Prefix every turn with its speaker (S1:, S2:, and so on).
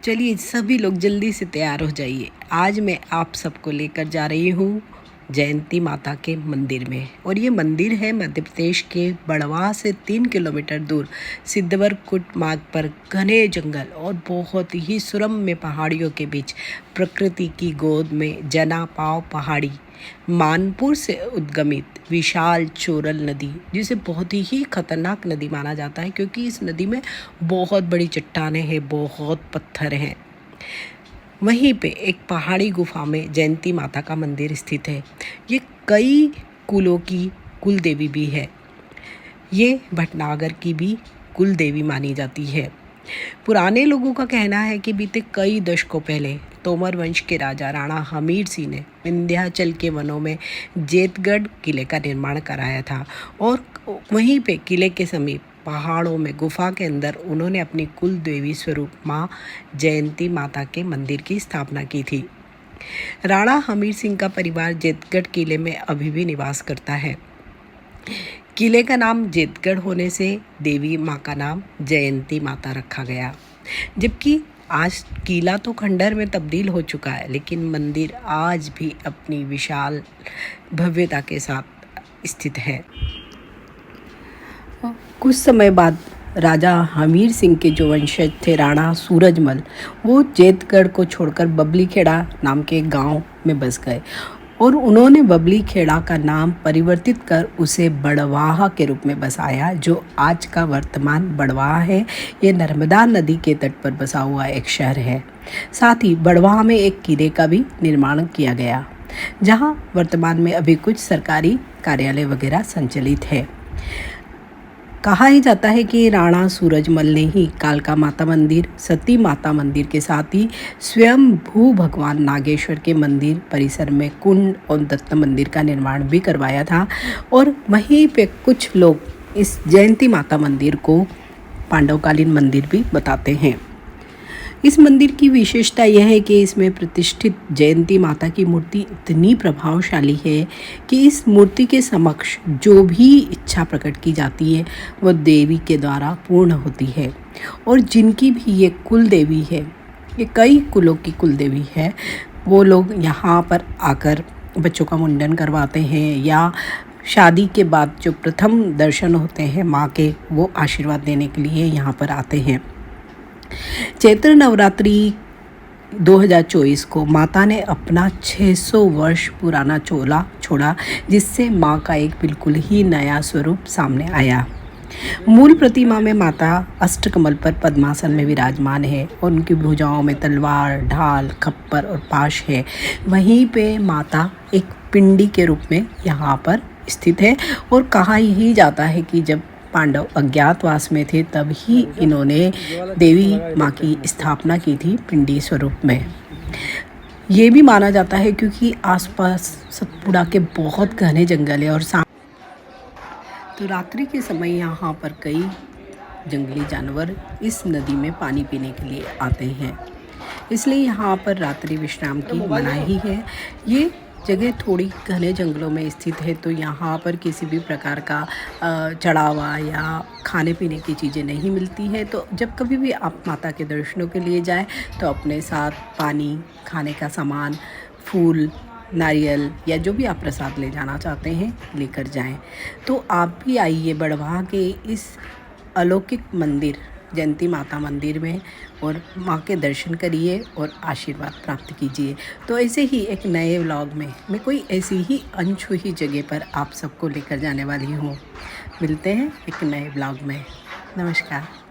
S1: चलिए सभी लोग जल्दी से तैयार हो जाइए। आज मैं आप सबको लेकर जा रही हूँ जयंती माता के मंदिर में। और ये मंदिर है मध्य प्रदेश के बड़वाह से 3 किलोमीटर दूर सिद्धवरकुट मार्ग पर घने जंगल और बहुत ही सुरम्य पहाड़ियों के बीच प्रकृति की गोद में जना पाव पहाड़ी मानपुर से उद्गमित विशाल चोरल नदी, जिसे बहुत ही खतरनाक नदी माना जाता है क्योंकि इस नदी में बहुत बड़ी चट्टानें हैं, बहुत पत्थर हैं। वहीं पे एक पहाड़ी गुफा में जयंती माता का मंदिर स्थित है। ये कई कुलों की कुल देवी भी है। ये भटनागर की भी कुल देवी मानी जाती है। पुराने लोगों का कहना है कि बीते कई दशकों पहले तोमर वंश के राजा राणा हमीर सिंह ने विंध्याचल के वनों में जेतगढ़ किले का निर्माण कराया था और वहीं पे किले के समीप पहाड़ों में गुफा के अंदर उन्होंने अपनी कुल देवी स्वरूप माँ जयंती माता के मंदिर की स्थापना की थी। राणा हमीर सिंह का परिवार जेतगढ़ किले में अभी भी निवास करता है। किले का नाम जेतगढ़ होने से देवी माँ का नाम जयंती माता रखा गया। जबकि आज किला तो खंडहर में तब्दील हो चुका है, लेकिन मंदिर आज भी अपनी विशाल भव्यता के साथ स्थित है। कुछ समय बाद राजा हमीर सिंह के जो वंशज थे राणा सूरजमल, वो जेतगढ़ को छोड़कर बबली खेड़ा नाम के गांव में बस गए और उन्होंने बबली खेड़ा का नाम परिवर्तित कर उसे बड़वाह के रूप में बसाया, जो आज का वर्तमान बड़वाह है। ये नर्मदा नदी के तट पर बसा हुआ एक शहर है। साथ ही बड़वाह में एक किले का भी निर्माण किया गया, जहां वर्तमान में अभी कुछ सरकारी कार्यालय वगैरह संचालित है। कहा ही जाता है कि राणा सूरजमल ने ही कालका माता मंदिर, सती माता मंदिर के साथ ही स्वयं भू भगवान नागेश्वर के मंदिर परिसर में कुंड और दत्त मंदिर का निर्माण भी करवाया था। और वहीं पे कुछ लोग इस जयंती माता मंदिर को पांडवकालीन मंदिर भी बताते हैं। इस मंदिर की विशेषता यह है कि इसमें प्रतिष्ठित जयंती माता की मूर्ति इतनी प्रभावशाली है कि इस मूर्ति के समक्ष जो भी इच्छा प्रकट की जाती है वह देवी के द्वारा पूर्ण होती है। और जिनकी भी ये कुल देवी है, ये कई कुलों की कुल देवी है, वो लोग यहाँ पर आकर बच्चों का मुंडन करवाते हैं या शादी के बाद जो प्रथम दर्शन होते हैं माँ के, वो आशीर्वाद देने के लिए यहाँ पर आते हैं। चैत्र नवरात्रि 2024 को माता ने अपना 600 वर्ष पुराना चोला छोड़ा, जिससे माँ का एक बिल्कुल ही नया स्वरूप सामने आया। मूल प्रतिमा में माता अष्टकमल पर पद्मासन में विराजमान है और उनकी भुजाओं में तलवार, ढाल, खप्पर और पाश है। वहीं पे माता एक पिंडी के रूप में यहाँ पर स्थित है और कहा ही जाता है कि जब पांडव अज्ञातवास में थे तब ही इन्होंने देवी माँ की स्थापना की थी पिंडी स्वरूप में। ये भी माना जाता है क्योंकि आसपास सतपुड़ा के बहुत घने जंगल है और तो रात्रि के समय यहाँ पर कई जंगली जानवर इस नदी में पानी पीने के लिए आते हैं, इसलिए यहाँ पर रात्रि विश्राम की मनाही है। ये जगह थोड़ी घने जंगलों में स्थित है, तो यहाँ पर किसी भी प्रकार का चढ़ावा या खाने पीने की चीज़ें नहीं मिलती है। तो जब कभी भी आप माता के दर्शनों के लिए जाएं तो अपने साथ पानी, खाने का सामान, फूल, नारियल या जो भी आप प्रसाद ले जाना चाहते हैं लेकर जाएं। तो आप भी आइए बड़वाह के इस अलौकिक मंदिर जयंती माता मंदिर में और माँ के दर्शन करिए और आशीर्वाद प्राप्त कीजिए। तो ऐसे ही एक नए व्लॉग में मैं कोई ऐसी ही अनछुई जगह पर आप सबको लेकर जाने वाली हूँ। मिलते हैं एक नए व्लॉग में। नमस्कार।